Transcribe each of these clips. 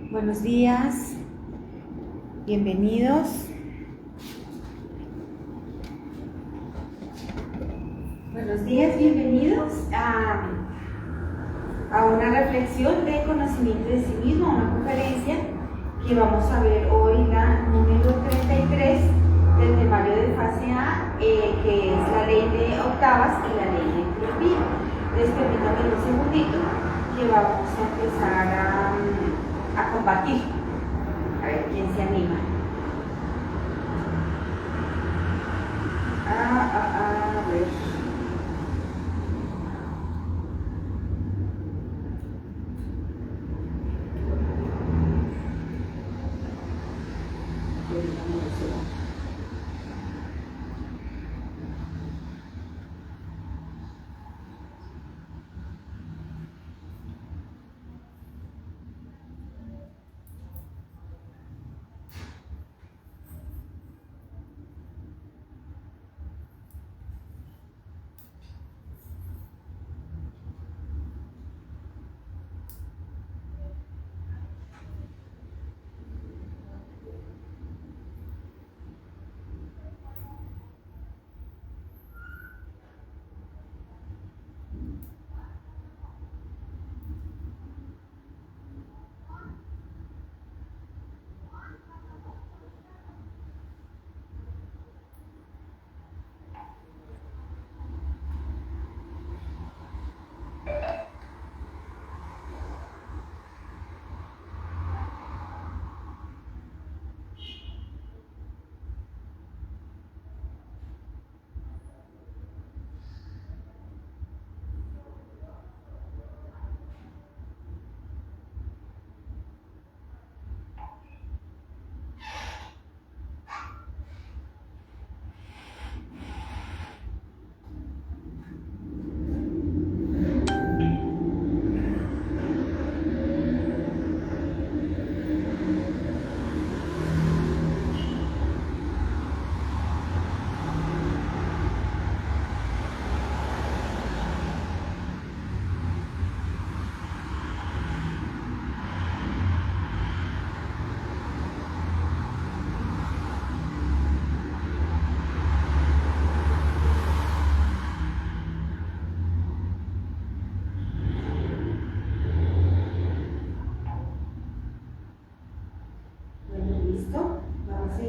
Buenos días, bienvenidos. Buenos días, bienvenidos a una reflexión de conocimiento de sí mismo, una conferencia que vamos a ver hoy, la número 33 del temario de fase A, que es la ley de octavas y la ley de entropía. Entonces, permítanme un segundito que vamos a empezar a compartir. A ver quién se anima. A ver.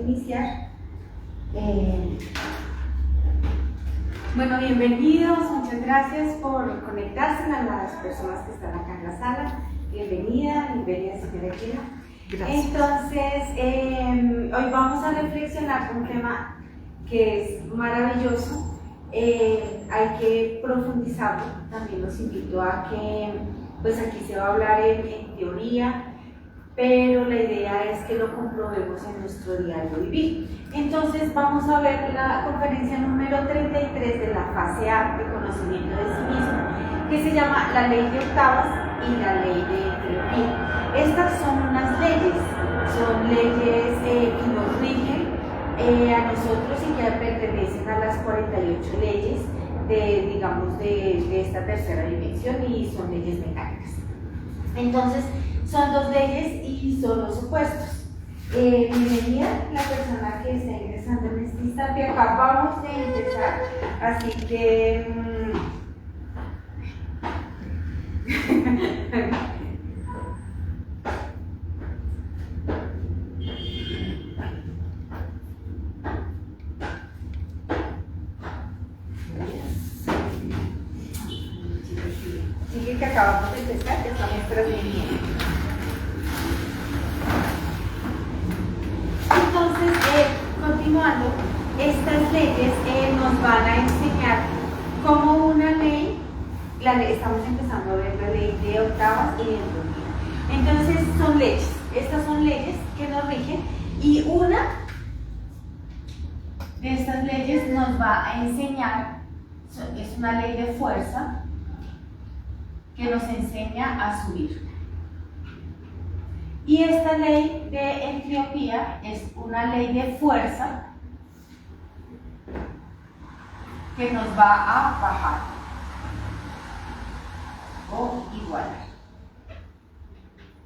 Iniciar. Bueno, bienvenidos, muchas gracias por conectarse a las personas que están acá en la sala. Bienvenida señora Kira. Gracias. Entonces, hoy vamos a reflexionar con un tema que es maravilloso. Hay que profundizarlo. También los invito a que, pues aquí se va a hablar en teoría, pero la idea es que lo comprobemos en nuestro diario vivir. Entonces vamos a ver la conferencia número 33 de la fase A de conocimiento de sí mismo, que se llama la ley de octavas y la ley de entropía. Estas son unas leyes, son leyes que nos rigen a nosotros y que pertenecen a las 48 leyes de esta tercera dimensión, y son leyes mecánicas. Entonces, son dos leyes y son los opuestos. Bienvenida la persona que está ingresando en este instante. Acabamos de empezar, así que sí, que acabamos de empezar, que estamos transmitiendo. Entonces, continuando, estas leyes nos van a enseñar cómo una ley, estamos empezando a ver la ley de octavas y de entropía. Entonces, son leyes, estas son leyes que nos rigen, y una de estas leyes nos va a enseñar, es una ley de fuerza que nos enseña a subir. Y esta ley de entropía es una ley de fuerza que nos va a bajar o igualar.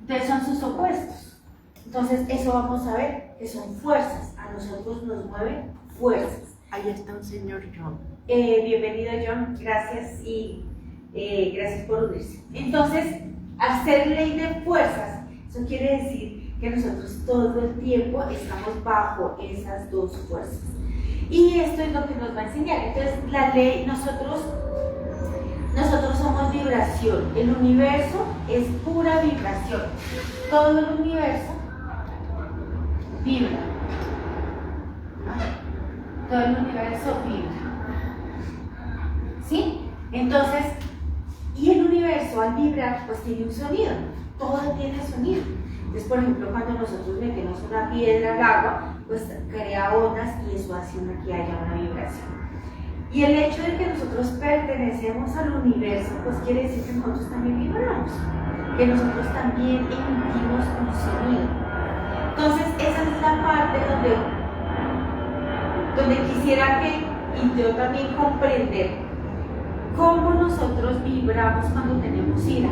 Entonces son sus opuestos. Entonces eso vamos a ver, que son fuerzas. A nosotros nos mueven fuerzas. Ahí está un señor John. Bienvenido John, gracias y gracias por unirse. Entonces, al ser ley de fuerzas, eso quiere decir que nosotros todo el tiempo estamos bajo esas dos fuerzas. Y esto es lo que nos va a enseñar. Entonces, la ley, nosotros somos vibración. El universo es pura vibración. Todo el universo vibra. Todo el universo vibra. ¿Sí? Entonces, y el universo al vibrar, pues tiene un sonido. Todo tiene sonido. Entonces, por ejemplo, cuando nosotros metemos una piedra al agua, pues crea ondas y eso hace que haya una vibración. Y el hecho de que nosotros pertenecemos al universo, pues quiere decir que nosotros también vibramos, que nosotros también emitimos un sonido. Entonces, esa es la parte donde quisiera que, y yo también comprender, cómo nosotros vibramos cuando tenemos ira.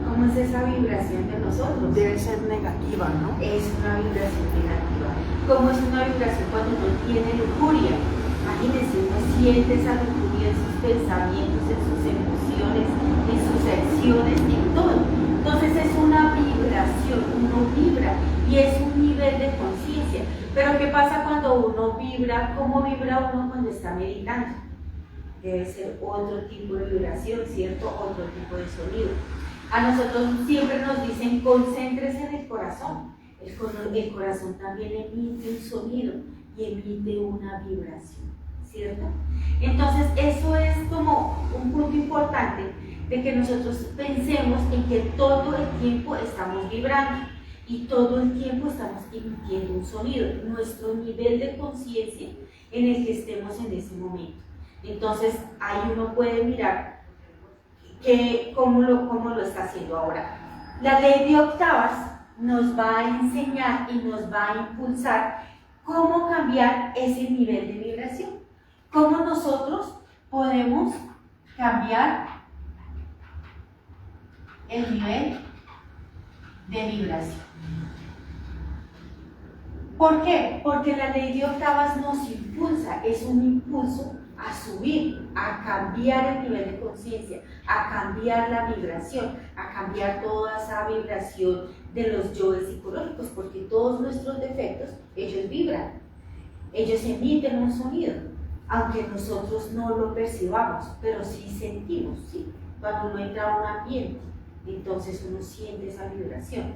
¿Cómo es esa vibración de nosotros? Debe ser negativa, ¿no? Es una vibración negativa. ¿Cómo es una vibración cuando uno tiene lujuria? Imagínense, uno siente esa lujuria en sus pensamientos, en sus emociones, en sus acciones, en todo. Entonces es una vibración, uno vibra y es un nivel de conciencia. Pero ¿qué pasa cuando uno vibra? ¿Cómo vibra uno cuando está meditando? Debe ser otro tipo de vibración, ¿cierto? Otro tipo de sonido. A nosotros siempre nos dicen, concéntrese en el corazón. El corazón también emite un sonido y emite una vibración, ¿cierto? Entonces, eso es como un punto importante de que nosotros pensemos en que todo el tiempo estamos vibrando y todo el tiempo estamos emitiendo un sonido, nuestro nivel de conciencia en el que estemos en ese momento. Entonces, ahí uno puede mirar cómo lo está haciendo ahora. La ley de octavas nos va a enseñar y nos va a impulsar cómo cambiar ese nivel de vibración. Cómo nosotros podemos cambiar el nivel de vibración. ¿Por qué? Porque la ley de octavas nos impulsa, es un impulso a subir, a cambiar el nivel de conciencia, a cambiar la vibración, a cambiar toda esa vibración de los yoes psicológicos, porque todos nuestros defectos, ellos vibran, ellos emiten un sonido, aunque nosotros no lo percibamos, pero sí sentimos, ¿sí? Cuando uno entra a un ambiente, entonces uno siente esa vibración.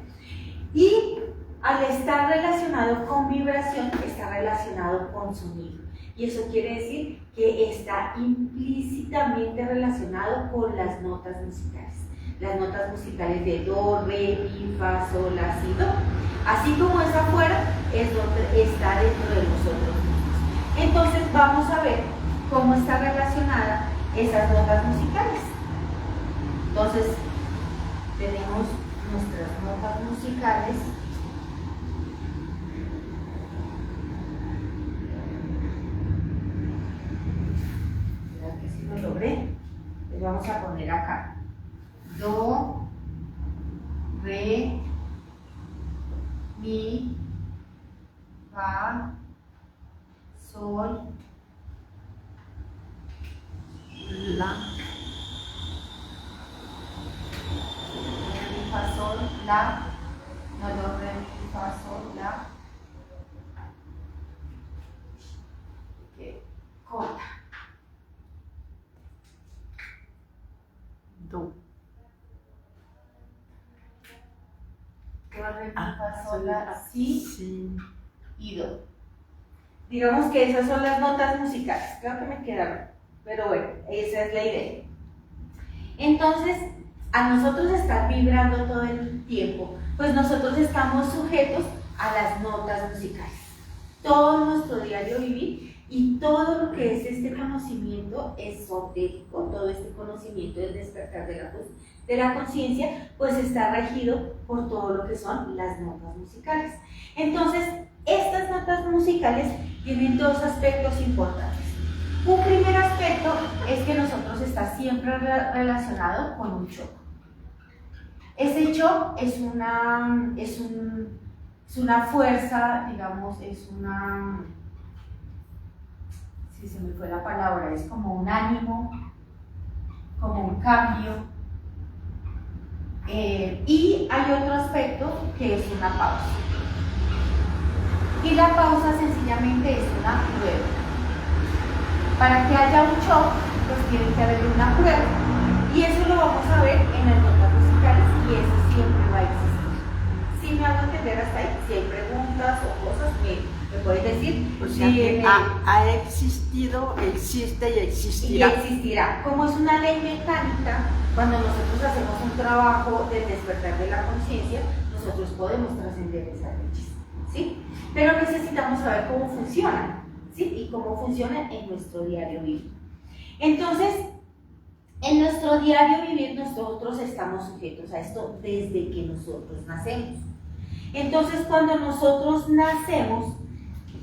Y al estar relacionado con vibración, está relacionado con sonido. Y eso quiere decir que está implícitamente relacionado con las notas musicales. Las notas musicales de do, re, mi, fa, sol, la, si, do. Así como es afuera, es donde está dentro de nosotros mismos. Entonces vamos a ver cómo está relacionada esas notas musicales. Entonces tenemos nuestras notas musicales. Lo logré. Les vamos a poner acá do, re, mi, fa, sol, La. re, mi, fa, sol, la, no, do, re, mi, fa, sol, la, que corta. Do. Do, re, mi, fa, sol, la, si, Sí. y do. Digamos que esas son las notas musicales. Creo que me quedaron, pero bueno, esa es la idea. Entonces, a nosotros estar vibrando todo el tiempo, pues nosotros estamos sujetos a las notas musicales. Todo nuestro diario vivir y todo lo que es este conocimiento esotérico, todo este conocimiento del despertar de la conciencia, pues está regido por todo lo que son las notas musicales. Entonces, estas notas musicales tienen dos aspectos importantes. Un primer aspecto es que nosotros está siempre relacionado con un choco. Ese shock es una fuerza, digamos, si se me fue la palabra, es como un ánimo, como un cambio. Y hay otro aspecto que es una pausa. Y la pausa sencillamente es una prueba. Para que haya un shock, pues tiene que haber una prueba. Y eso lo vamos a ver en las notas musicales y eso siempre va a existir. Si me hago entender hasta ahí, si hay preguntas o cosas, me puedes decir. O sea que ha existido, existe y existirá. Y existirá. Como es una ley mecánica, cuando nosotros hacemos un trabajo de despertar de la conciencia, nosotros podemos trascender esas leyes, ¿sí? Pero necesitamos saber cómo funcionan, ¿sí? Y cómo funcionan en nuestro diario vivir. Entonces, en nuestro diario vivir nosotros estamos sujetos a esto desde que nosotros nacemos. Entonces, cuando nosotros nacemos,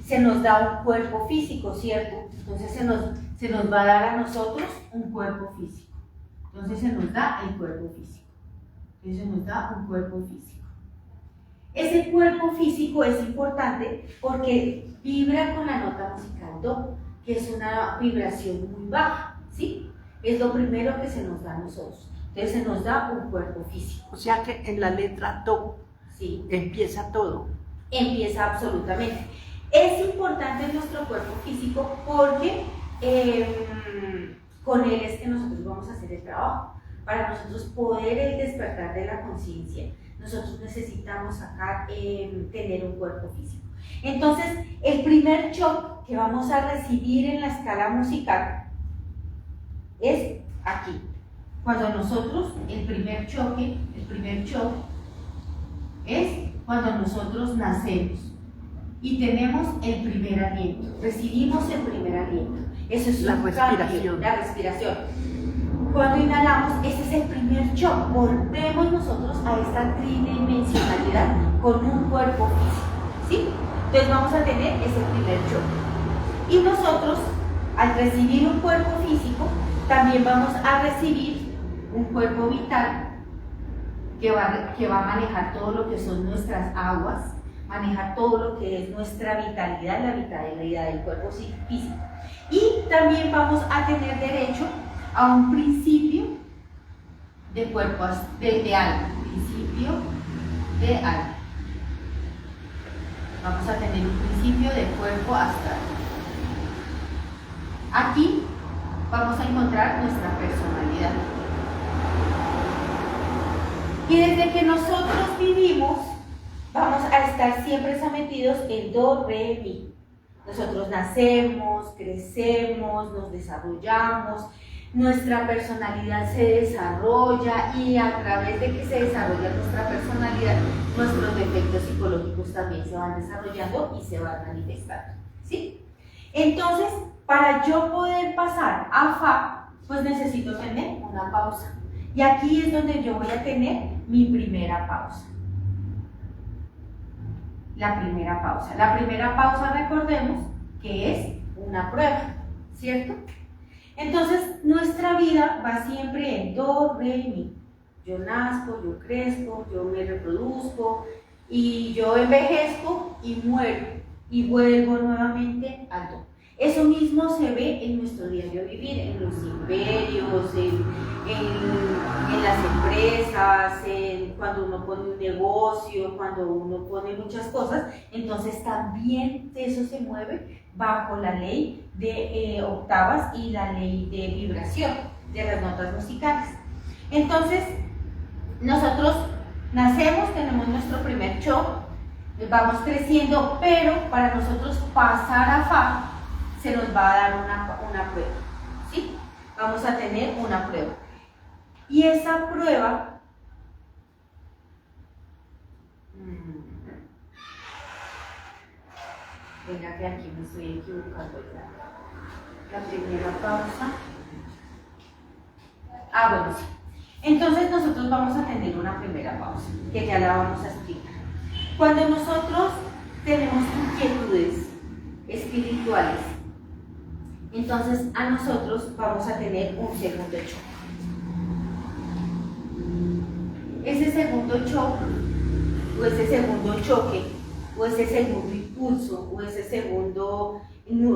se nos da un cuerpo físico, ¿cierto? Entonces se nos va a dar a nosotros un cuerpo físico. Entonces se nos da el cuerpo físico. Entonces se nos da un cuerpo físico. Ese cuerpo físico es importante porque vibra con la nota musical do, que es una vibración muy baja, ¿sí? Es lo primero que se nos da a nosotros. Entonces se nos da un cuerpo físico. O sea que en la letra do, sí, empieza todo. Empieza absolutamente. Es importante nuestro cuerpo físico porque con él es que nosotros vamos a hacer el trabajo. Para nosotros poder despertar de la conciencia, nosotros necesitamos tener un cuerpo físico. Entonces, el primer shock que vamos a recibir en la escala musical es aquí. Cuando nosotros, el primer shock es cuando nosotros nacemos y tenemos el primer aliento, recibimos el primer aliento. Eso es la respiración. Cambio, la respiración. Cuando inhalamos, ese es el primer shock. Volvemos nosotros a esta tridimensionalidad con un cuerpo físico, ¿sí? Entonces vamos a tener ese primer shock. Y nosotros, al recibir un cuerpo físico, también vamos a recibir un cuerpo vital que va a manejar todo lo que son nuestras aguas, manejar todo lo que es nuestra vitalidad, la vitalidad del cuerpo físico. Y también vamos a tener derecho a un principio de cuerpo, de alma, principio de alma. Vamos a tener un principio de cuerpo astral. Aquí vamos a encontrar nuestra personalidad. Y desde que nosotros vivimos, vamos a estar siempre sometidos en do, re, mi. Nosotros nacemos, crecemos, nos desarrollamos, nuestra personalidad se desarrolla y a través de que se desarrolla nuestra personalidad, nuestros defectos psicológicos también se van desarrollando y se van manifestando, ¿sí? Entonces, para yo poder pasar a fa, pues necesito tener una pausa. Y aquí es donde yo voy a tener mi primera pausa. La primera pausa. La primera pausa, recordemos que es una prueba, ¿cierto? Entonces, nuestra vida va siempre en do, re, mi. Yo nazco, yo crezco, yo me reproduzco y yo envejezco y muero y vuelvo nuevamente al do. Eso mismo se ve en nuestro diario vivir, en los imperios, en las empresas, cuando uno pone un negocio, cuando uno pone muchas cosas. Entonces también eso se mueve bajo la ley de octavas y la ley de vibración de las notas musicales. Entonces nosotros nacemos, tenemos nuestro primer shock, vamos creciendo, pero para nosotros pasar a fa se nos va a dar una prueba, ¿sí? Vamos a tener una prueba. Y esa prueba, venga que aquí me estoy equivocando ya. La primera pausa. Bueno, sí. Entonces nosotros vamos a tener una primera pausa, que ya la vamos a explicar. Cuando nosotros tenemos inquietudes espirituales, entonces a nosotros vamos a tener un segundo shock. ese segundo shock, o ese segundo choque, o ese segundo impulso, o ese segundo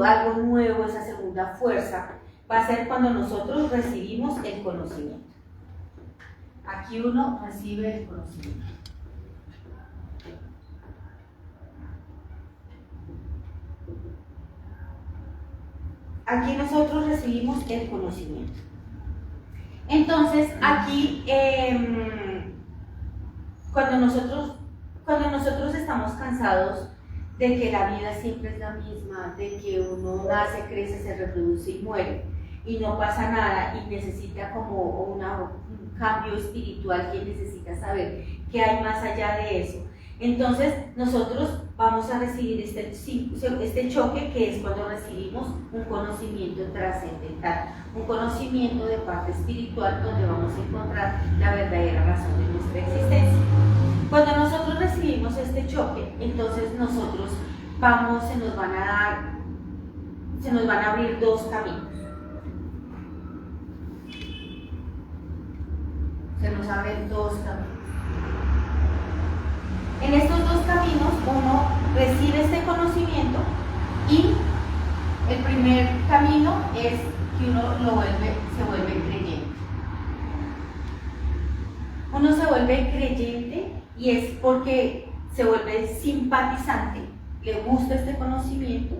algo nuevo, esa segunda fuerza, va a ser cuando nosotros recibimos el conocimiento. Aquí uno recibe el conocimiento. Aquí nosotros recibimos el conocimiento. Entonces, aquí, cuando nosotros estamos cansados de que la vida siempre es la misma, de que uno nace, crece, se reproduce y muere, y no pasa nada, y necesita como un cambio espiritual, que necesita saber qué hay más allá de eso. Entonces, nosotros vamos a recibir este choque, que es cuando recibimos un conocimiento trascendental, un conocimiento de parte espiritual, donde vamos a encontrar la verdadera razón de nuestra existencia. Cuando nosotros recibimos este choque, entonces nosotros se nos van a abrir dos caminos. Se nos abren dos caminos. En estos dos caminos uno recibe este conocimiento, y el primer camino es que uno se vuelve creyente. Uno se vuelve creyente, y es porque se vuelve simpatizante, le gusta este conocimiento,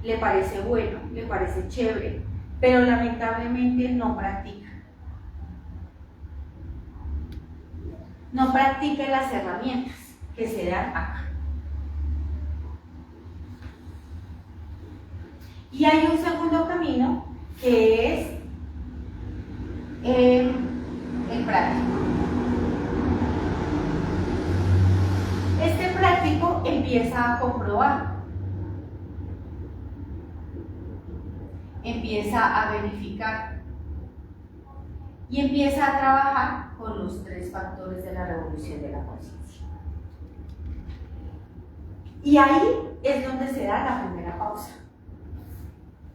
le parece bueno, le parece chévere, pero lamentablemente no practica. No practica las herramientas que se dan acá. Y hay un segundo camino, que es el práctico. Este práctico empieza a comprobar, empieza a verificar, y empieza a trabajar con los tres factores de la revolución de la conciencia. Y ahí es donde se da la primera pausa.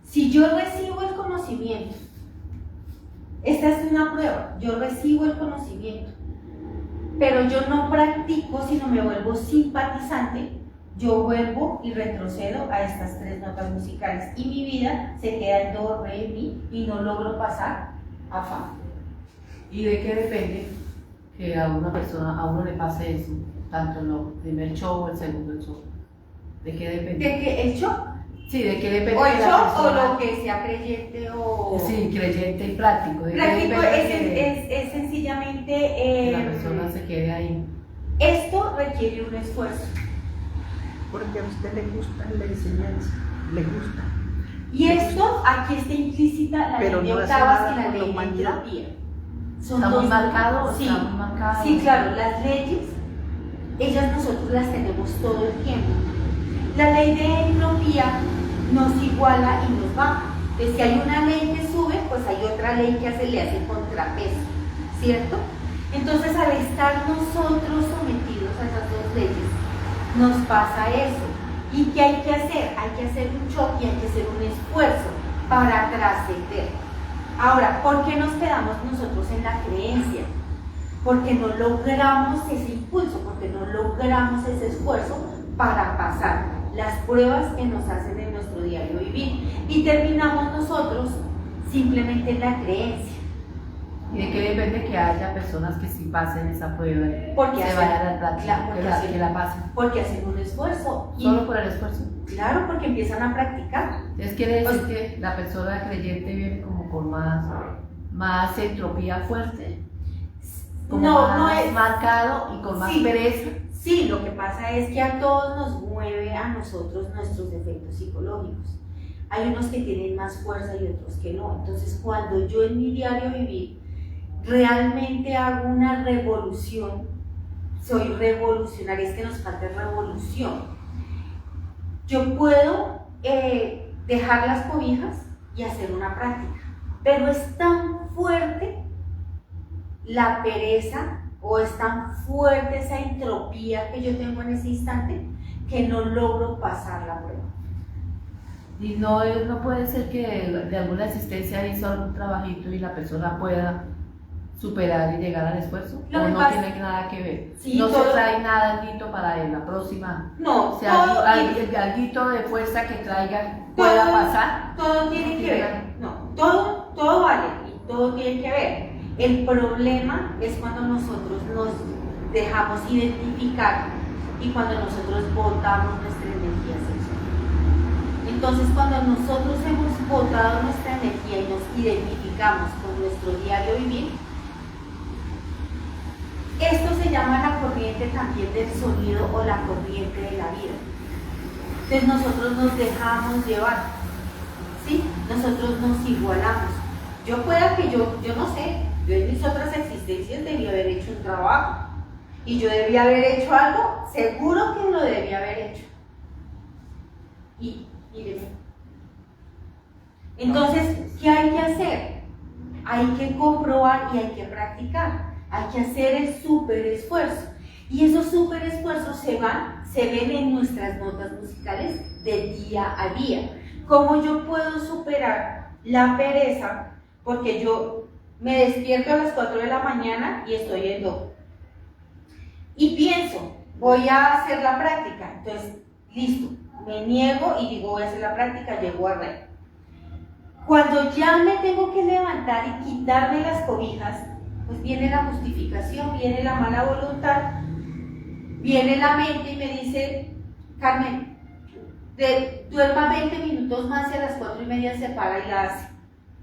Si yo recibo el conocimiento, esta es una prueba, yo recibo el conocimiento, pero yo no practico, sino me vuelvo simpatizante, yo vuelvo y retrocedo a estas tres notas musicales, y mi vida se queda en do, re, mi, y no logro pasar a fa. ¿Y de qué depende que a uno le pase eso, tanto en el primer show o el segundo show? ¿De qué depende? ¿De qué? ¿El shock? Sí, ¿de qué depende? O el la shock, persona? o lo que sea creyente o... Sí, creyente y práctico. ¿De qué Práctico depende es sencillamente... que la persona se quede ahí? Esto requiere un esfuerzo. Porque a usted le gusta la enseñanza, le gusta. Y esto, aquí está implícita la Pero ley de no hace octavas nada y la por la ley de humanidad. entropía. ¿Está muy marcado? Sí, ¿Está muy marcado? sí, claro, las leyes, ellas nosotros las tenemos todo el tiempo. La ley de entropía nos iguala y nos baja. Entonces, si hay una ley que sube, pues hay otra ley que le hace contrapeso, ¿cierto? Entonces, al estar nosotros sometidos a esas dos leyes, nos pasa eso. ¿Y qué hay que hacer? Hay que hacer un choque, hay que hacer un esfuerzo para trascender. Ahora, ¿por qué nos quedamos nosotros en la creencia? Porque no logramos ese impulso, porque no logramos ese esfuerzo para pasar las pruebas que nos hacen en nuestro diario vivir, y terminamos nosotros simplemente en la creencia. ¿Y de qué depende que haya personas que sí pasen esa prueba? Porque se vayan a la práctica, que la pasen. Porque hacen un esfuerzo. ¿Solo por el esfuerzo? Claro, porque empiezan a practicar. Entonces quiere decir que la persona creyente viene como con más entropía fuerte, como No más es marcado y con más pereza. Sí, lo que pasa es que a todos nos mueve a nosotros nuestros defectos psicológicos. Hay unos que tienen más fuerza y otros que no. Entonces, cuando yo en mi diario vivir realmente hago una revolución, soy revolucionaria, es que nos falta revolución. Yo puedo dejar las cobijas y hacer una práctica, pero es tan fuerte la pereza, o es tan fuerte esa entropía que yo tengo en ese instante, que no logro pasar la prueba. Y no puede ser que de alguna existencia hizo algún trabajito y la persona pueda superar y llegar al esfuerzo? Lo ¿O que no pasa- tiene nada que ver? Sí, no todo- se trae nada alguito para la próxima. No, O sea, todo, alguito de fuerza que traiga pueda todo- pasar. todo tiene que ver. No, todo vale y todo tiene que ver. El problema es cuando nosotros nos dejamos identificar y cuando nosotros botamos nuestra energía sexual. Entonces, cuando nosotros hemos botado nuestra energía y nos identificamos con nuestro diario vivir, esto se llama la corriente también del sonido o la corriente de la vida. Entonces nosotros nos dejamos llevar, ¿sí? Nosotros nos igualamos. Yo pueda que yo no sé, yo en mis otras existencias debía haber hecho un trabajo y yo debía haber hecho algo, seguro que lo debía haber hecho. Y míreme. Entonces, ¿qué hay que hacer? Hay que comprobar y hay que practicar. Hay que hacer el súper esfuerzo. Y esos súper esfuerzos se ven en nuestras notas musicales de día a día. ¿Cómo yo puedo superar la pereza? Porque yo me despierto a las 4 de la mañana y estoy en do. Y pienso, voy a hacer la práctica. Entonces, listo, me niego y digo, voy a hacer la práctica, llego a re. Cuando ya me tengo que levantar y quitarme las cobijas, pues viene la justificación, viene la mala voluntad, viene la mente y me dice, Carmen, duerma 20 minutos más y a las 4:30 se para y la hace.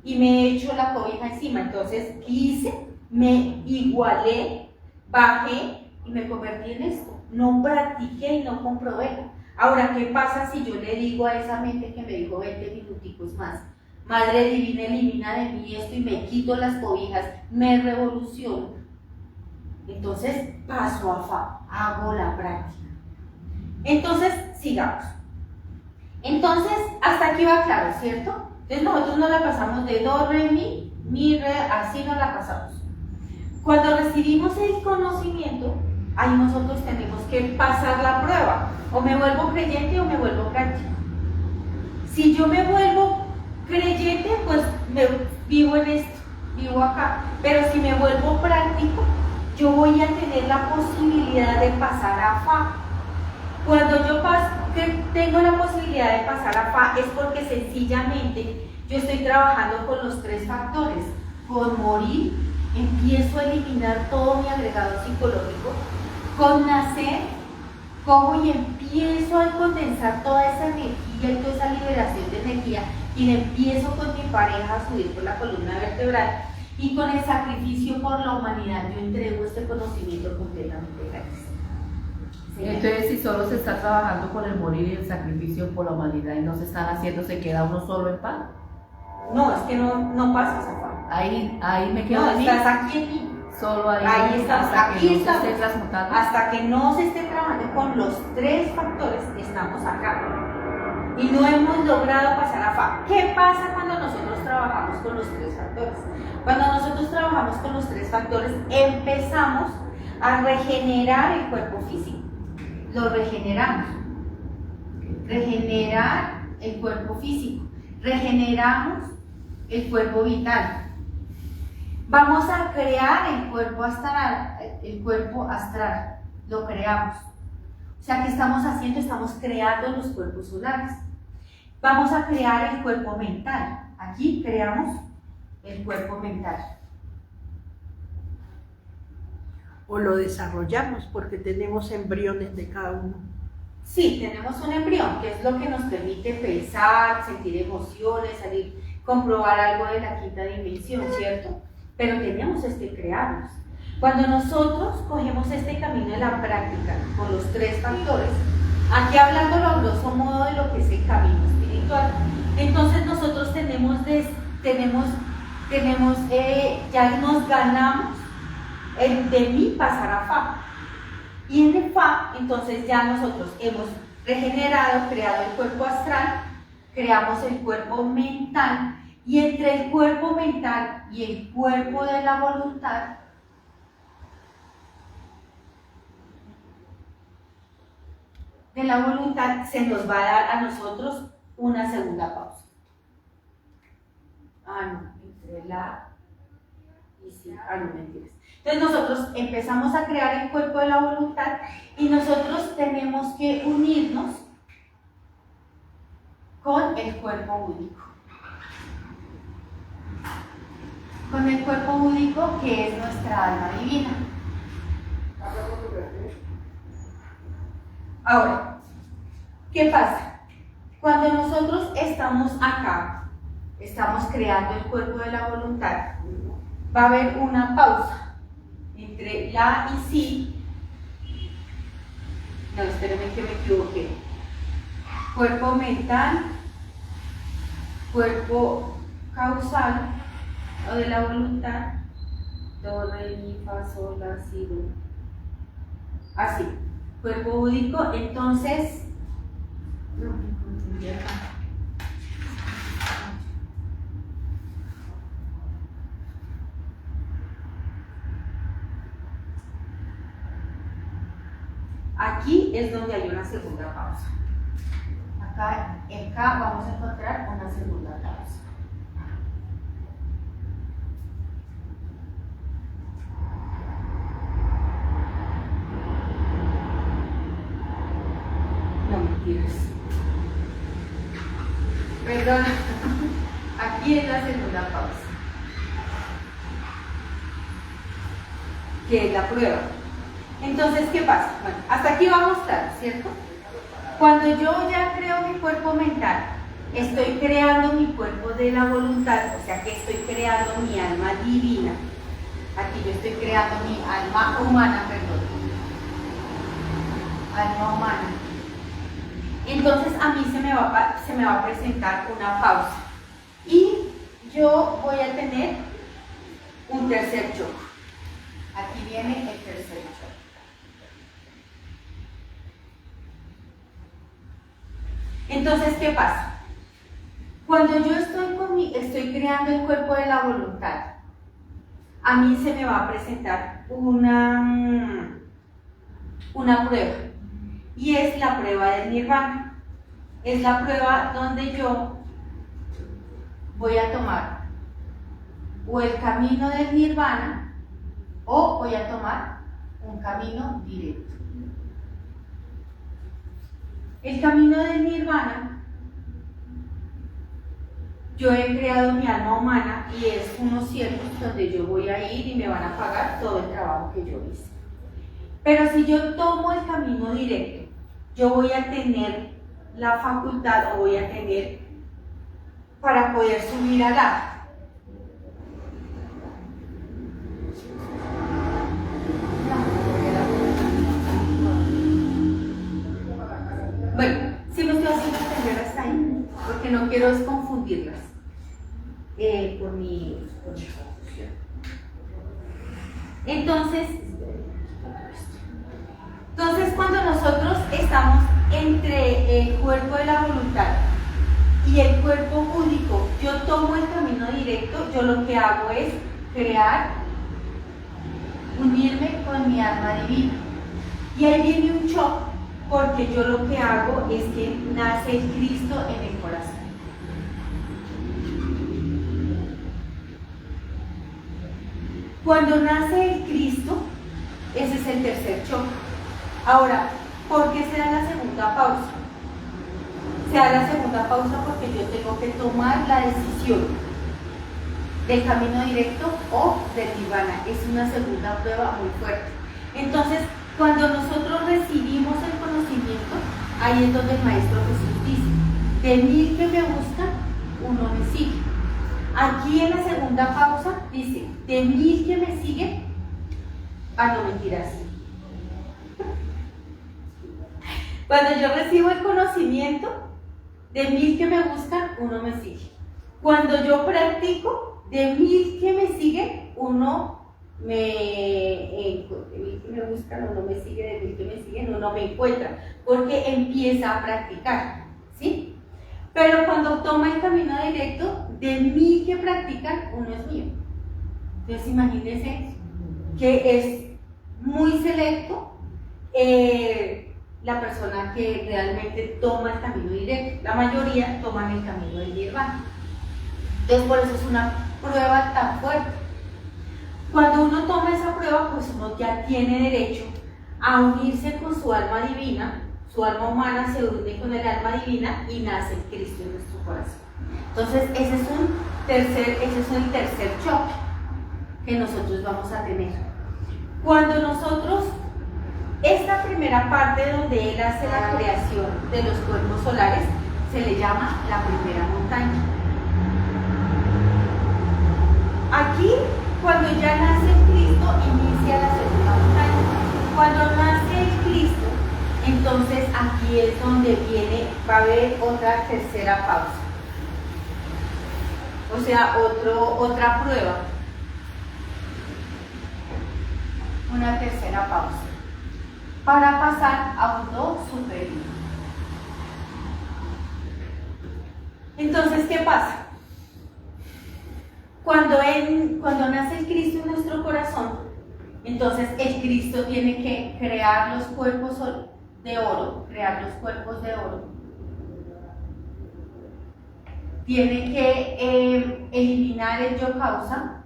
Y me echo la cobija encima. Entonces, ¿qué hice? Me igualé, bajé y me convertí en esto. No practiqué y no comprobé. Ahora, ¿qué pasa si yo le digo a esa mente que me dijo 20 minuticos más? Madre Divina, elimina de mí esto y me quito las cobijas, me revoluciono. Entonces, paso a fa, hago la práctica. Entonces, sigamos. Entonces, hasta aquí va claro, ¿cierto? Entonces, nosotros no la pasamos de do, re, mi, re, así no la pasamos. Cuando recibimos el conocimiento, ahí nosotros tenemos que pasar la prueba. O me vuelvo creyente o me vuelvo práctico. Si yo me vuelvo creyente, pues vivo en esto, vivo acá. Pero si me vuelvo práctico, yo voy a tener la posibilidad de pasar a fa. Cuando yo tengo la posibilidad de pasar a fa es porque sencillamente yo estoy trabajando con los 3 factores. Con morir, empiezo a eliminar todo mi agregado psicológico. Con nacer, cojo y empiezo a condensar toda esa energía y toda esa liberación de energía y le empiezo con mi pareja a subir por la columna vertebral, y con el sacrificio por la humanidad yo entrego este conocimiento completamente gratis. Entonces, si solo se está trabajando con el morir y el sacrificio por la humanidad y no se están haciendo, ¿se queda uno solo en paz? No, es que no pasas a fa. Ahí me quedo No, en mí. estás aquí en mí. Solo Ahí estamos, hasta aquí que no estamos. se esté transmutando. Hasta que no se esté trabajando con los 3 factores, estamos acá. Y no hemos logrado pasar a fa. ¿Qué pasa cuando nosotros trabajamos con los 3 factores? Cuando nosotros trabajamos con los 3 factores, empezamos a regenerar el cuerpo físico. Lo regeneramos. Regenerar el cuerpo físico. Regeneramos el cuerpo vital. Vamos a crear el cuerpo astral, lo creamos. O sea, ¿qué estamos haciendo? Estamos creando los cuerpos solares. Vamos a crear el cuerpo mental. Aquí creamos el cuerpo mental. O lo desarrollamos porque tenemos embriones de cada uno. Sí, tenemos un embrión, que es lo que nos permite pensar, sentir emociones, comprobar algo de la quinta dimensión, ¿cierto? Pero tenemos que crearnos. Cuando nosotros cogemos este camino de la práctica con los 3 factores, aquí hablándolo a grosso modo de lo que es el camino espiritual, entonces nosotros ya nos ganamos el de mí pasar a fa. Y en el fa, entonces ya nosotros hemos regenerado, creado el cuerpo astral, creamos el cuerpo mental, y entre el cuerpo mental y el cuerpo de la voluntad, se nos va a dar a nosotros una segunda pausa. Ah, no, entre la y si ¿sí? Ah, no, mentiras. Entonces nosotros empezamos a crear el cuerpo de la voluntad y nosotros tenemos que unirnos con el cuerpo búdico. Con el cuerpo búdico que es nuestra alma divina. Ahora, ¿qué pasa? Cuando nosotros estamos acá, estamos creando el cuerpo de la voluntad, va a haber una pausa entre la y sí. No, espérenme que me equivoqué. Cuerpo mental, cuerpo causal o de la voluntad, do, re, mi, fa, sol, la, si, do. Así, cuerpo búdico, entonces. No, me confundí acá. Aquí es donde hay una segunda pausa. Acá vamos a encontrar una segunda pausa. No, mentiras. Perdón. Aquí es la segunda pausa, que es la prueba. Entonces, ¿qué pasa? Bueno, hasta aquí vamos a estar, ¿cierto? Cuando yo ya creo mi cuerpo mental, estoy creando mi cuerpo de la voluntad, o sea que estoy creando mi alma divina. Aquí yo estoy creando mi alma humana, perdón. Alma humana. Entonces a mí se me va a presentar una pausa. Y yo voy a tener un tercer choque. Aquí viene el tercer choque. Entonces, ¿qué pasa? Cuando yo estoy creando el cuerpo de la voluntad, a mí se me va a presentar una prueba, y es la prueba del nirvana. Es la prueba donde yo voy a tomar o el camino del nirvana o voy a tomar un camino directo. El camino del nirvana, yo he creado mi alma humana y es unos ciertos donde yo voy a ir y me van a pagar todo el trabajo que yo hice. Pero si yo tomo el camino directo, yo voy a tener la facultad o voy a tener para poder subir al ar. Bueno, si me estoy haciendo entender hasta ahí, porque no quiero es confundirlas por mi. Entonces, cuando nosotros estamos entre el cuerpo de la voluntad y el cuerpo búdico, yo tomo el camino directo, yo lo que hago es crear, unirme con mi alma divina. Y ahí viene un shock, porque yo lo que hago es que nace el Cristo en el corazón. Cuando nace el Cristo, ese es el tercer choque. Ahora, ¿por qué se da la segunda pausa? Se da la segunda pausa porque yo tengo que tomar la decisión del camino directo o del nirvana. Es una segunda prueba muy fuerte. Entonces, cuando nosotros recibimos el conocimiento, ahí es donde el Maestro Jesús dice: de 1000 que me buscan, uno me sigue. Aquí en la segunda pausa dice: de 1000 que me siguen, no, mentiras. Cuando yo recibo el conocimiento, de 1000 que me buscan, uno me sigue. Cuando yo practico, de 1000 que me siguen, uno me buscan, uno me sigue, de 1000 que me siguen, uno me encuentra, porque empieza a practicar, ¿sí? Pero cuando toma el camino directo, de 1000 que practican, uno es mío. Entonces imagínense que es muy selecto la persona que realmente toma el camino directo. La mayoría toman el camino del nirvana. Entonces por eso es una prueba tan fuerte, Cuando uno toma esa prueba, pues uno ya tiene derecho a unirse con su alma divina, su alma humana se une con el alma divina y nace Cristo en nuestro corazón. Entonces, ese es el tercer choque que nosotros vamos a tener. Cuando nosotros, esta primera parte donde Él hace la creación de los cuerpos solares, se le llama la primera montaña. Aquí, cuando ya nace Cristo, inicia la segunda montaña. Cuando nace Cristo, entonces aquí es donde va a haber otra tercera pausa. O sea, otra prueba. Una tercera pausa. Para pasar a un do superior. Entonces, ¿qué pasa? Cuando nace el Cristo en nuestro corazón, entonces el Cristo tiene que crear los cuerpos de oro, tiene que eliminar el yo causa,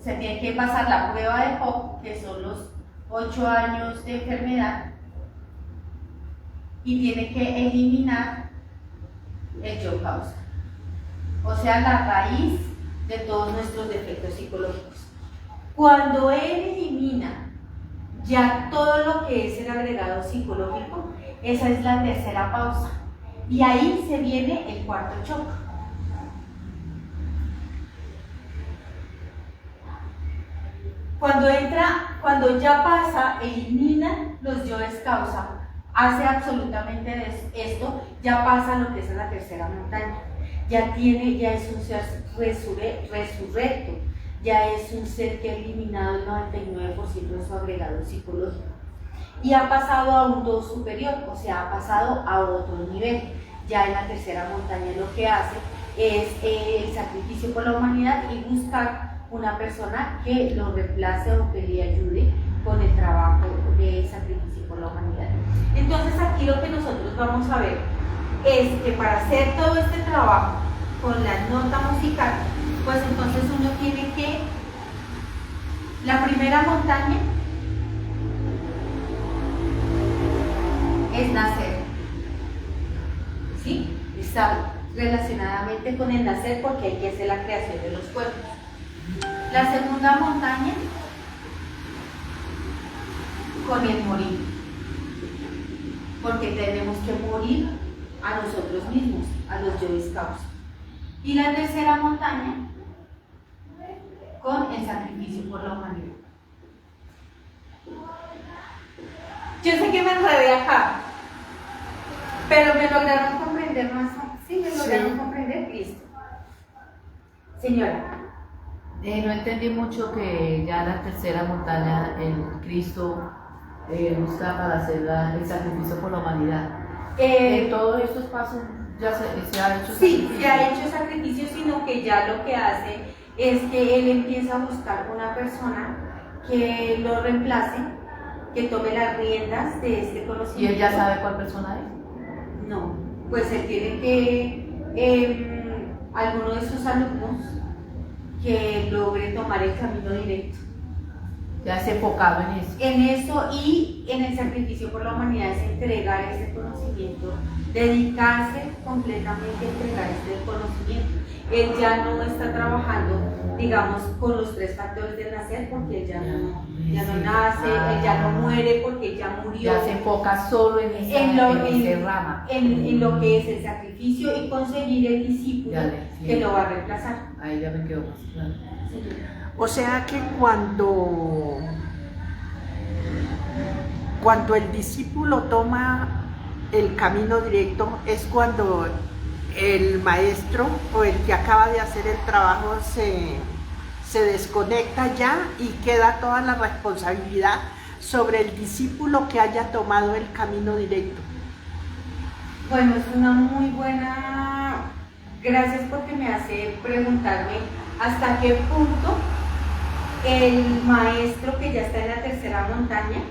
se tiene que pasar la prueba de Job, que son los 8 años de enfermedad, y tiene que eliminar el yo causa, o sea, la raíz de todos nuestros defectos psicológicos. Cuando Él elimina ya todo lo que es el agregado psicológico, esa es la tercera pausa, y ahí se viene el cuarto choque. Cuando ya pasa, elimina los yoes causa, hace absolutamente esto, ya pasa lo que es la tercera montaña. Ya es un ser resurrecto, ya es un ser que ha eliminado el 99% de su agregado psicológico. Y ha pasado a un do superior, o sea, ha pasado a otro nivel. Ya en la tercera montaña lo que hace es el sacrificio por la humanidad y buscar una persona que lo reemplace o que le ayude con el trabajo de sacrificio por la humanidad. Entonces aquí lo que nosotros vamos a ver es que para hacer todo este trabajo con la nota musical, pues entonces uno tiene que, la primera montaña es nacer, ¿sí? Está relacionadamente con el nacer porque hay que hacer la creación de los cuerpos. La segunda montaña con el morir, porque tenemos que morir a nosotros mismos, a los yoes causa. Y la tercera montaña con el sacrificio por la humanidad. Yo sé que me enredé acá, pero me lograron comprender más. Sí, me lograron comprender, listo. Señora. No entendí mucho que ya la tercera montaña el Cristo busca para hacer el sacrificio por la humanidad. En todos estos pasos ya se ha hecho sí, sacrificio. Se ha hecho sacrificio, sino que ya lo que hace es que Él empieza a buscar una persona que lo reemplace, que tome las riendas de este conocimiento. ¿Y él ya sabe cuál persona es? No, pues él tiene que, alguno de sus alumnos, que logre tomar el camino directo. Ya se enfocado en eso. En eso y en el sacrificio por la humanidad es entregar ese conocimiento, dedicarse completamente a entregar este conocimiento. Él ya no está trabajando, digamos, con los 3 factores del nacer porque él ya no nace, él ya no muere porque él ya murió. Ya se enfoca solo en esa rama. En lo que es el sacrificio y conseguir el discípulo que lo va a reemplazar. Ahí ya me quedo más claro. Sí. O sea que cuando el discípulo toma el camino directo es cuando el maestro o el que acaba de hacer el trabajo se desconecta ya y queda toda la responsabilidad sobre el discípulo que haya tomado el camino directo. Bueno, es una muy buena... Gracias porque me hace preguntarme hasta qué punto el maestro que ya está en la tercera montaña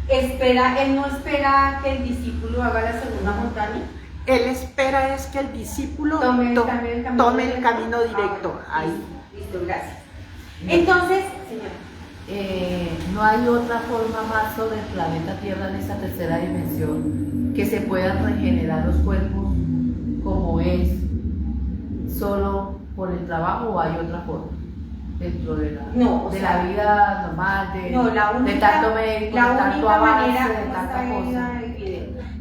él no espera que el discípulo haga la segunda montaña. Él espera es que el discípulo tome el camino directo. Ahí. Listo, gracias. Entonces, No hay otra forma más sobre el planeta Tierra en esta tercera dimensión que se puedan regenerar los cuerpos como es, solo por el trabajo, o hay otra forma dentro de la vida normal, de tanto médico, de tanto avance, de tanta cosa.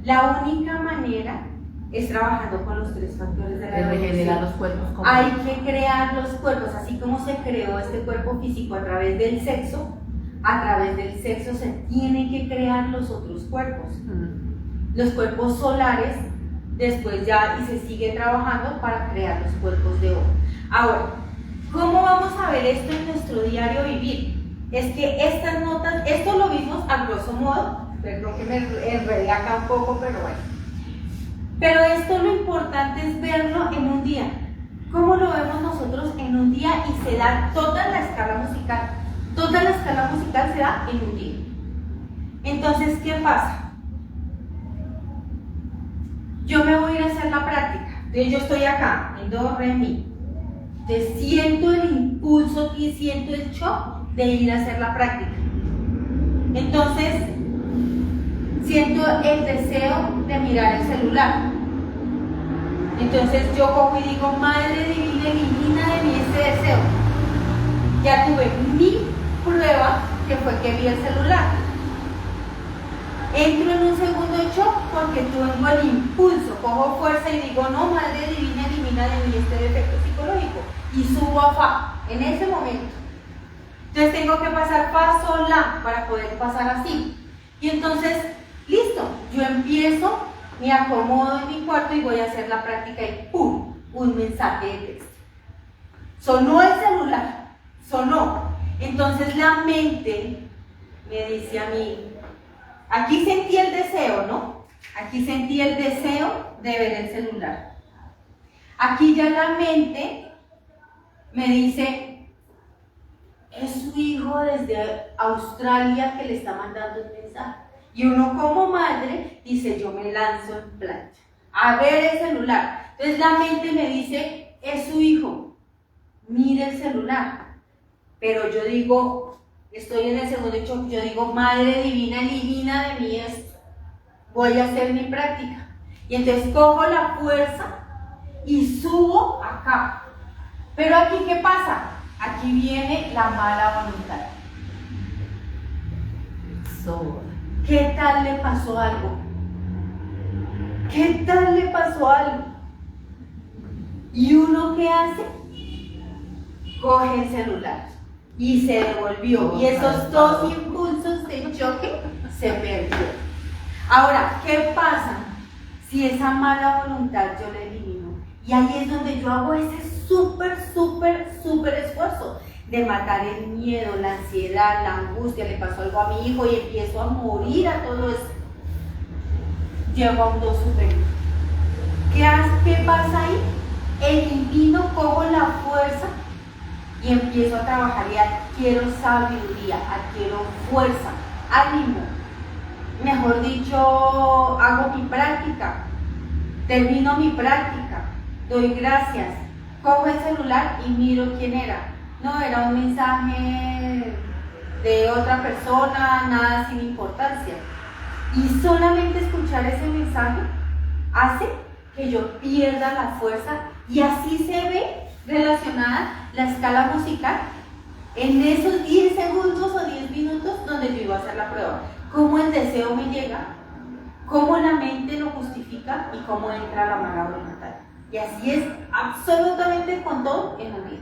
La única manera es trabajando con los 3 factores de la de regenerar los cuerpos como hay que crear los cuerpos, así como se creó este cuerpo físico a través del sexo se tienen que crear los otros cuerpos. Los cuerpos solares, después ya, y se sigue trabajando para crear los cuerpos de oro. Ahora, ¿cómo vamos a ver esto en nuestro diario vivir? Es que estas notas, esto lo vimos a grosso modo, creo que me enredé acá un poco, pero bueno. Pero esto lo importante es verlo en un día. ¿Cómo lo vemos nosotros en un día? Y se da toda la escala musical. Toda la escala musical se da en un día. Entonces, ¿qué pasa? Yo me voy a ir a hacer la práctica. Entonces, yo estoy acá, en do, re, mi. Entonces, siento el impulso y siento el shock de ir a hacer la práctica. Entonces, siento el deseo de mirar el celular. Entonces yo cojo y digo, Madre Divina, elimina de mí este deseo. Ya tuve mi prueba, que fue que vi el celular. Entro en un segundo shock porque tengo el impulso, cojo fuerza y digo, no, Madre Divina, elimina de mí este defecto psicológico. Y subo a fa, en ese momento. Entonces tengo que pasar fa, sol, la, para poder pasar así. Y entonces, listo, yo empiezo, me acomodo en mi cuarto y voy a hacer la práctica y ¡pum! Un mensaje de texto. Sonó el celular, sonó. Entonces la mente me dice a mí, aquí sentí el deseo, ¿no? Aquí sentí el deseo de ver el celular. Aquí ya la mente me dice, es su hijo desde Australia que le está mandando el mensaje. Y uno como madre dice, yo me lanzo en plancha a ver el celular. Entonces la mente me dice, es su hijo, mire el celular. Pero yo digo, estoy en el segundo shock, yo digo, Madre Divina, elimina de mí esto. Voy a hacer mi práctica. Y entonces cojo la fuerza y subo acá. Pero aquí, ¿qué pasa? Aquí viene la mala voluntad. ¿Qué tal le pasó algo? ¿Qué tal le pasó algo? ¿Y uno qué hace? Coge el celular y se devolvió. Y esos 2 impulsos de choque se perdió. Ahora, ¿qué pasa si esa mala voluntad yo la elimino? Y ahí es donde yo hago ese súper esfuerzo de matar el miedo, la ansiedad, la angustia. Le pasó algo a mi hijo y empiezo a morir a todo eso. Llego a un 2 superior. ¿Qué pasa ahí? Elimino, cojo la fuerza y empiezo a trabajar y adquiero sabiduría, adquiero fuerza, ánimo. Mejor dicho, hago mi práctica, termino mi práctica, doy gracias, cojo el celular y miro quién era. No, era un mensaje de otra persona, nada sin importancia. Y solamente escuchar ese mensaje hace que yo pierda la fuerza y así se ve relacionada la escala musical en esos 10 segundos o 10 minutos donde yo iba a hacer la prueba. Cómo el deseo me llega, cómo la mente lo justifica y cómo entra la mala voluntad. Y así es absolutamente con todo en un día.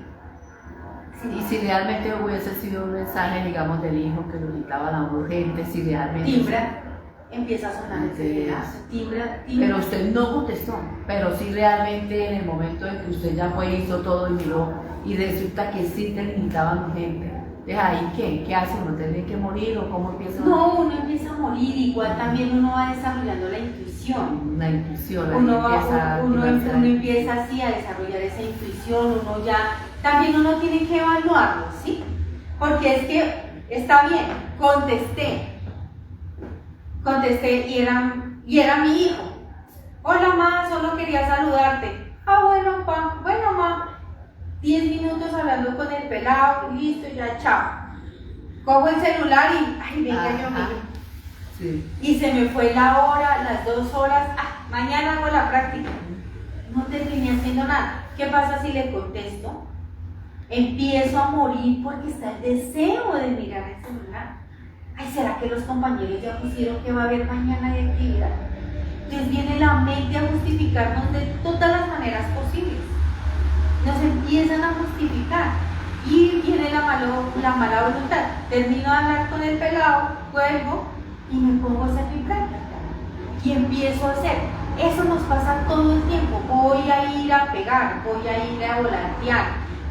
Y si realmente hubiese sido un mensaje, digamos, del hijo que lo gritaban a urgente, si realmente... Timbra, empieza a sonar el celular, timbra. Pero usted no contestó, pero sí realmente en el momento en que usted ya fue, hizo todo y miró, y resulta que sí te limitaban urgente. Entonces, ¿ahí qué? ¿Qué hace uno? ¿Tiene que morir o cómo empieza? No, uno empieza a morir, igual también uno va desarrollando la intuición. La intuición, uno empieza así a desarrollar esa intuición, uno ya... También uno tiene que evaluarlo, ¿sí? Porque es que, está bien, contesté y era mi hijo. Hola, ma, solo quería saludarte. Ah, bueno, pa, bueno, ma. 10 minutos hablando con el pelado, listo, ya, chao. cojo el celular y, ay, venga, yo miro. Sí. Y se me fue la hora, las 2 horas, mañana hago la práctica. No terminé haciendo nada. ¿Qué pasa si le contesto? Empiezo a morir porque está el deseo de mirar el celular. Ay, ¿será que los compañeros ya pusieron que va a haber mañana de actividad? Entonces viene la mente a justificarnos de todas las maneras posibles. Nos empiezan a justificar y viene la mala voluntad. Termino de hablar con el pelado, vuelvo y me pongo a hacer mi práctica y empiezo a hacer. Eso nos pasa todo el tiempo. Voy a ir a pegar, voy a ir a volantear,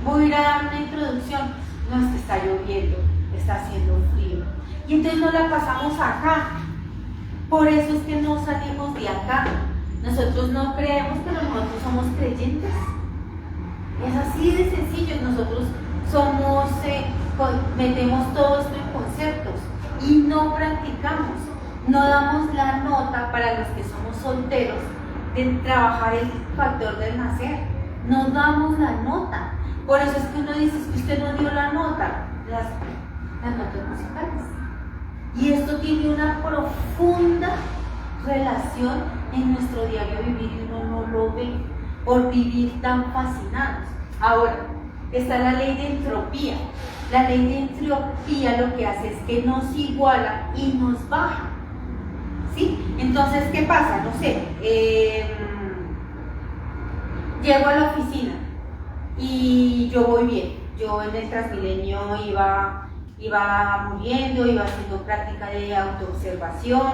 voy a ir a dar una introducción. No, es que está lloviendo, está haciendo frío. Y entonces nos la pasamos acá. Por eso es que no salimos de acá. Nosotros no creemos, pero nosotros somos creyentes. Es así de sencillo. Nosotros somos, metemos todo esto en conceptos y no practicamos. No damos la nota para los que somos solteros de trabajar el factor del nacer. No damos la nota. Por eso es que uno dice, es que usted no dio la nota, las notas musicales. Y esto tiene una profunda relación en nuestro diario vivir y uno no lo ve por vivir tan fascinados. Ahora, está la ley de entropía. La ley de entropía lo que hace es que nos iguala y nos baja. ¿Sí? Entonces, ¿qué pasa? No sé, llego a la oficina y yo voy bien. Yo en el Transmilenio iba muriendo, iba haciendo práctica de autoobservación,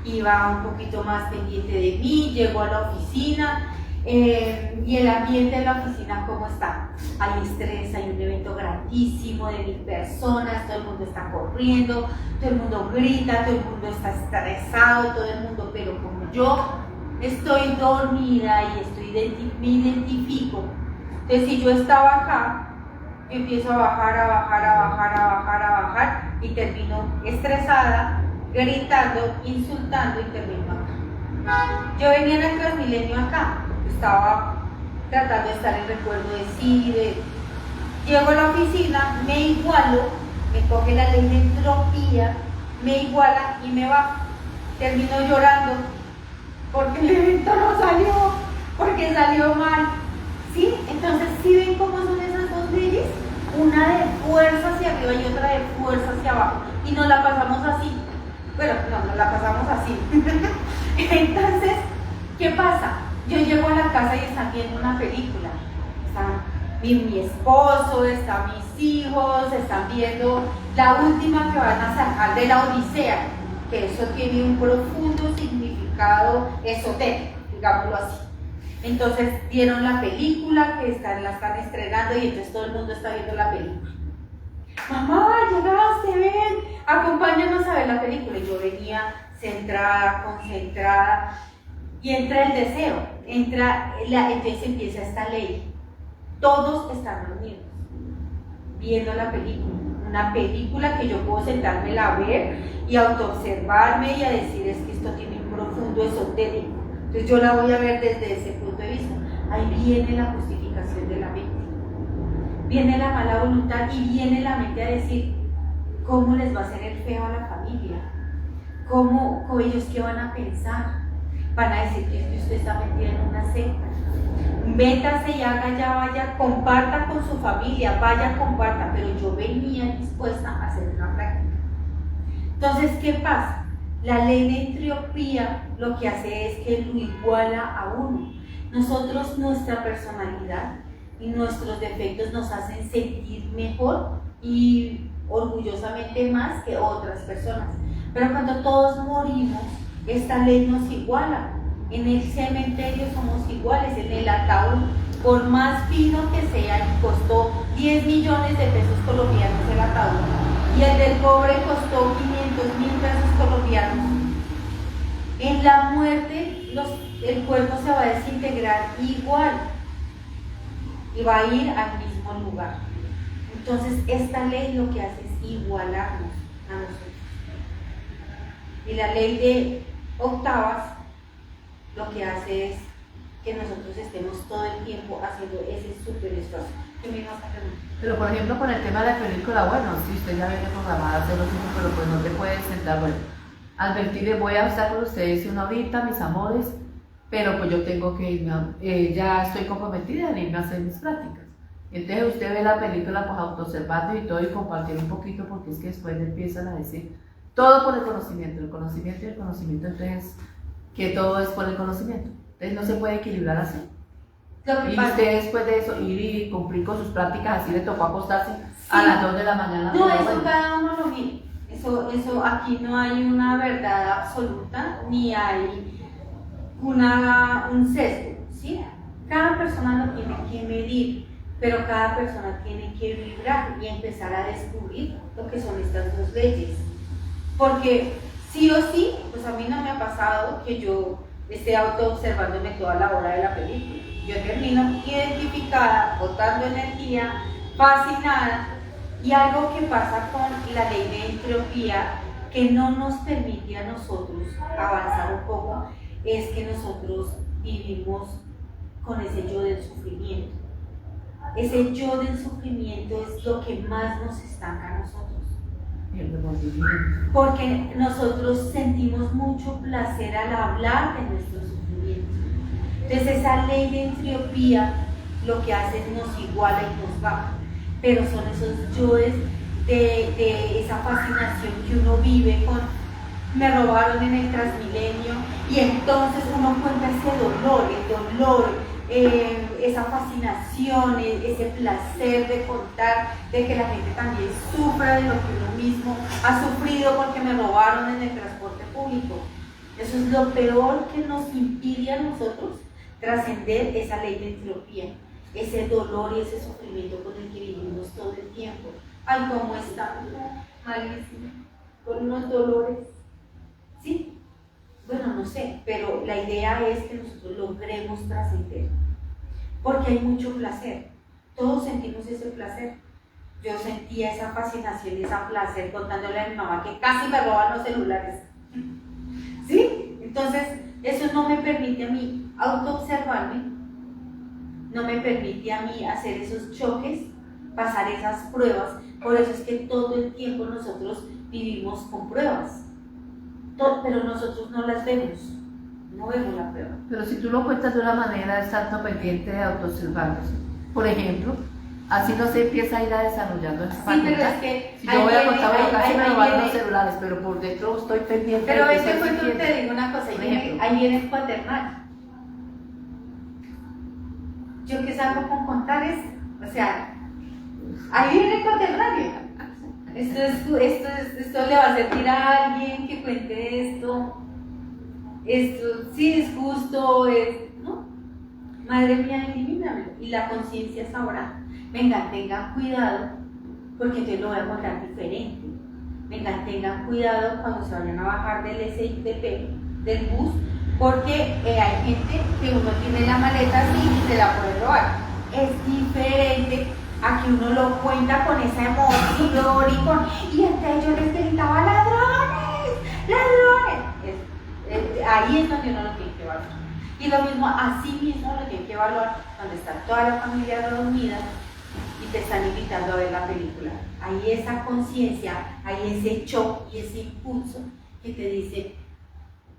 iba un poquito más pendiente de mí, llego a la oficina y el ambiente de la oficina, ¿cómo está? Hay estrés, hay un evento grandísimo de 1000 personas, todo el mundo está corriendo, todo el mundo grita, todo el mundo está estresado, todo el mundo, pero como yo estoy dormida y me identifico, entonces si yo estaba acá, yo empiezo a bajar y termino estresada, gritando, insultando y termino acá. Yo venía en el Transmilenio acá, estaba tratando de estar en recuerdo de sí, llego a la oficina, me igualo, me coge la ley de entropía, me iguala y me bajo. Termino llorando porque el evento no salió, porque salió mal. ¿Sí? Entonces, ¿sí ven cómo son esas dos leyes? Una de fuerza hacia arriba y otra de fuerza hacia abajo. Y nos la pasamos así. Bueno, no, nos la pasamos así. Entonces, ¿qué pasa? Yo llego a la casa y están viendo una película. Está mi esposo, están mis hijos, están viendo la última que van a sacar de la Odisea, que eso tiene un profundo significado esotérico, digámoslo así. Entonces dieron la película que la están estrenando y entonces todo el mundo está viendo la película. Mamá, llegaste, ven, acompáñanos a ver la película. Y yo venía centrada, concentrada, y entra el deseo, entonces empieza esta ley. Todos están reunidos, viendo la película. Una película que yo puedo sentarme a ver y autoobservarme y a decir, es que esto tiene un profundo esotérico. Entonces yo la voy a ver desde ese punto de vista. Ahí viene la justificación de la mente. Viene la mala voluntad y viene la mente a decir, ¿cómo les va a hacer el feo a la familia? ¿Cómo ellos qué van a pensar? Van a decir que usted está metido en una secta. Métase y haga ya, vaya, comparta con su familia, vaya, comparta. Pero yo venía dispuesta a hacer una práctica. Entonces, ¿qué pasa? La ley de entropía lo que hace es que lo iguala a uno. Nosotros, nuestra personalidad y nuestros defectos nos hacen sentir mejor y orgullosamente más que otras personas. Pero cuando todos morimos, esta ley nos iguala. En el cementerio somos iguales, en el ataúd, por más fino que sea, costó 10 millones de pesos colombianos el ataúd. Y el del cobre costó 500.000 pesos colombianos. En la muerte, el cuerpo se va a desintegrar igual y va a ir al mismo lugar. Entonces, esta ley lo que hace es igualarnos a nosotros. Y la ley de octavas lo que hace es que nosotros estemos todo el tiempo haciendo ese súper esfuerzo. ¿Qué me ibas a preguntar? Pero por ejemplo con el tema de la película, bueno, si usted ya viene programada a hacer los hijos, pero pues no te puedes sentar, bueno, advertirle, voy a estar con ustedes una horita, mis amores, pero pues yo tengo que irme, ya estoy comprometida en irme a hacer mis prácticas. Entonces usted ve la película pues autoobservando y todo y compartir un poquito, porque es que después le empiezan a decir todo por el conocimiento y el conocimiento, entonces que todo es por el conocimiento. Entonces no se puede equilibrar así. Y usted después de eso ir y cumplir con sus prácticas, así le tocó acostarse a las 2 de la mañana. No, eso cada uno lo vive. Eso aquí no hay una verdad absoluta, ni hay un sesgo, ¿sí? Cada persona lo tiene que medir, pero cada persona tiene que vibrar y empezar a descubrir lo que son estas dos leyes. Porque sí o sí, pues a mí no me ha pasado que yo esté auto-observándome toda la hora de la película. Yo termino identificada, botando energía, fascinada, y algo que pasa con la ley de entropía que no nos permite a nosotros avanzar un poco es que nosotros vivimos con ese yo del sufrimiento. Ese yo del sufrimiento es lo que más nos estanca a nosotros. Porque nosotros sentimos mucho placer al hablar de nuestro sufrimiento. Entonces esa ley de entropía lo que hace es nos iguala y nos baja. Pero son esos yoes de esa fascinación que uno vive con me robaron en el Transmilenio, y entonces uno cuenta ese dolor, el dolor, esa fascinación, ese placer de contar de que la gente también sufra de lo que uno mismo ha sufrido porque me robaron en el transporte público. Eso es lo peor que nos impide a nosotros trascender esa ley de entropía, ese dolor y ese sufrimiento con el que vivimos todo el tiempo. Ay, ¿cómo está? Malísimo, con unos dolores. ¿Sí? Bueno, no sé, pero la idea es que nosotros logremos trascender, porque hay mucho placer, todos sentimos ese placer. Yo sentía esa fascinación y ese placer contándole a mi mamá que casi me roban los celulares. ¿Sí? Entonces, eso no me permite a mí autoobservarme, no me permite a mí hacer esos choques, pasar esas pruebas. Por eso es que todo el tiempo nosotros vivimos con pruebas. Pero nosotros no las vemos, no vemos la prueba. Pero si tú lo cuentas de una manera estando pendiente de autoobservarse, por ejemplo, así no se empieza a ir a desarrollando esa facultad. Sí, pero es que si yo voy a contar, bueno, casi me robaron los celulares, pero por dentro estoy pendiente. Pero ese cuento te digo una cosa, ahí viene el cuaternario. Yo que salgo con contar es, o sea, ahí viene el cuaternario. Esto le va a servir a alguien que cuente esto sí es justo, ¿no? Madre mía, elimínamelo. Y la conciencia sabrá, venga, tengan cuidado, porque yo lo voy a contar diferente. Venga, tengan cuidado cuando se vayan a bajar del SITP, del bus, porque hay gente que uno tiene la maleta así y se la puede robar. Es diferente a que uno lo cuenta con esa emoción y hasta yo les gritaba ¡ladrones! ¡ladrones! Ahí es donde uno lo tiene que evaluar. Y lo mismo, así mismo lo tiene que evaluar cuando está toda la familia reunida y te están invitando a ver la película. Hay esa conciencia, hay ese shock y ese impulso que te dice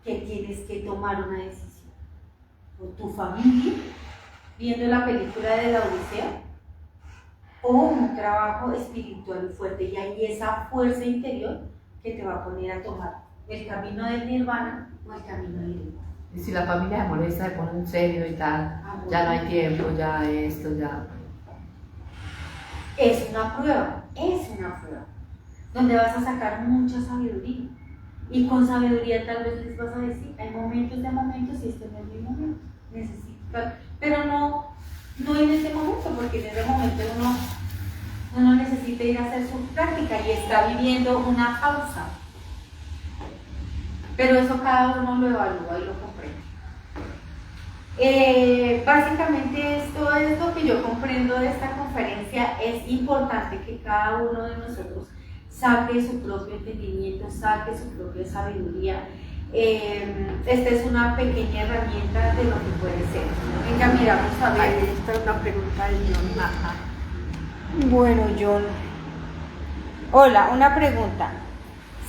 que tienes que tomar una decisión. O tu familia, viendo la película de la Odisea, o un trabajo espiritual fuerte, y hay esa fuerza interior que te va a poner a tomar el camino del nirvana o el camino del nirvana. Y si la familia se molesta, se pone en serio y tal, ya no hay tiempo, ya esto, ya... Es una prueba, donde vas a sacar mucha sabiduría, y con sabiduría tal vez les vas a decir, hay momentos de momentos y este no es mi momento, necesito, pero no en ese momento, porque en ese momento uno necesita ir a hacer su práctica y está viviendo una pausa. Pero eso cada uno lo evalúa y lo comprende. Básicamente esto es lo que yo comprendo de esta conferencia. Es importante que cada uno de nosotros saque su propio entendimiento, saque su propia sabiduría esta es una pequeña herramienta de lo que puede ser. Venga, miramos a ver. Ahí está una pregunta de John. Ajá. Bueno, John. Hola, una pregunta.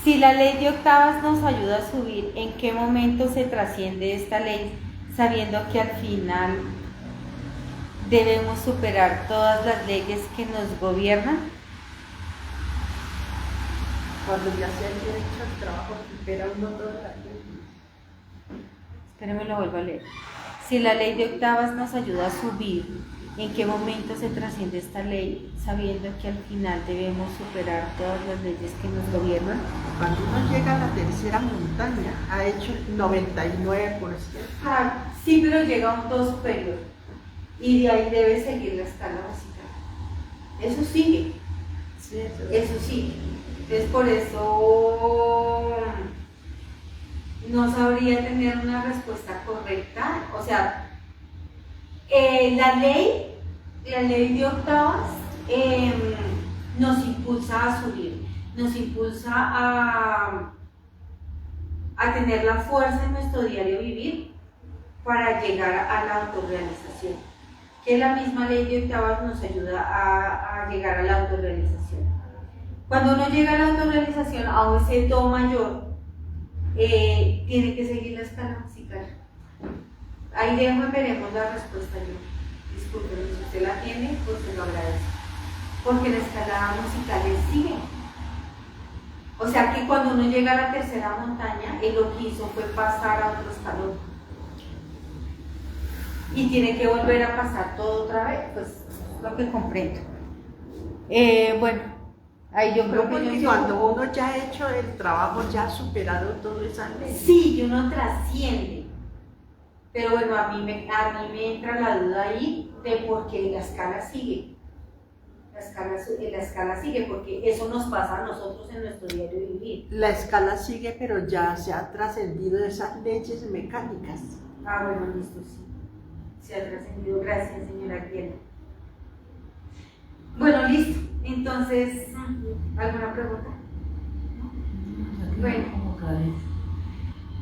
Si la ley de octavas nos ayuda a subir, ¿en qué momento se trasciende esta ley, sabiendo que al final debemos superar todas las leyes que nos gobiernan? Cuando ya se haya hecho el trabajo, supera uno toda la ley. Espérenme, lo vuelvo a leer. Si la ley de octavas nos ayuda a subir, ¿en qué momento se trasciende esta ley, sabiendo que al final debemos superar todas las leyes que nos gobiernan? Cuando uno llega a la tercera montaña, ha hecho el 99%. Ah, sí, pero llega a un todo superior y de ahí debe seguir la escala básica. Eso sigue, Sí, eso sigue. Entonces por eso no sabría tener una respuesta correcta. O sea, la ley de octavas nos impulsa a subir, nos impulsa a tener la fuerza en nuestro diario vivir para llegar a la autorrealización. Que la misma ley de octavas nos ayuda a llegar a la autorrealización. Cuando uno llega a la autorrealización, a ese do mayor, tiene que seguir la escala musical. Ahí veremos la respuesta yo. Disculpen, si usted la tiene, pues se lo agradezco. Porque la escala musical sigue. O sea que cuando uno llega a la tercera montaña, él lo que hizo fue pasar a otro escalón. Y tiene que volver a pasar todo otra vez, pues es lo que comprendo. Bueno, ahí yo creo porque que cuando uno ya ha hecho el trabajo, ya ha superado todas esas leyes. sí, y uno trasciende. Pero bueno, a mí me entra la duda ahí de por qué la escala sigue. La escala sigue, porque eso nos pasa a nosotros en nuestro diario vivir. La escala sigue, pero ya se ha trascendido esas leyes mecánicas. Ah, bueno, listo, sí. Se ha trascendido. Gracias, señora Kiela. Bueno, listo. Entonces, ¿alguna pregunta? Bueno.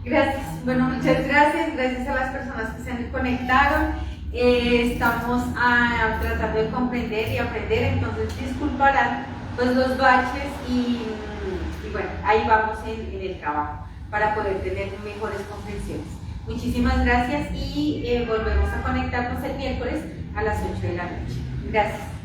Gracias. Bueno, muchas gracias. Gracias a las personas que se conectaron. Estamos tratando de comprender y aprender, entonces disculparán pues los baches y bueno, ahí vamos en el trabajo para poder tener mejores comprensiones. Muchísimas gracias y volvemos a conectarnos el miércoles a las 8 de la noche. Gracias.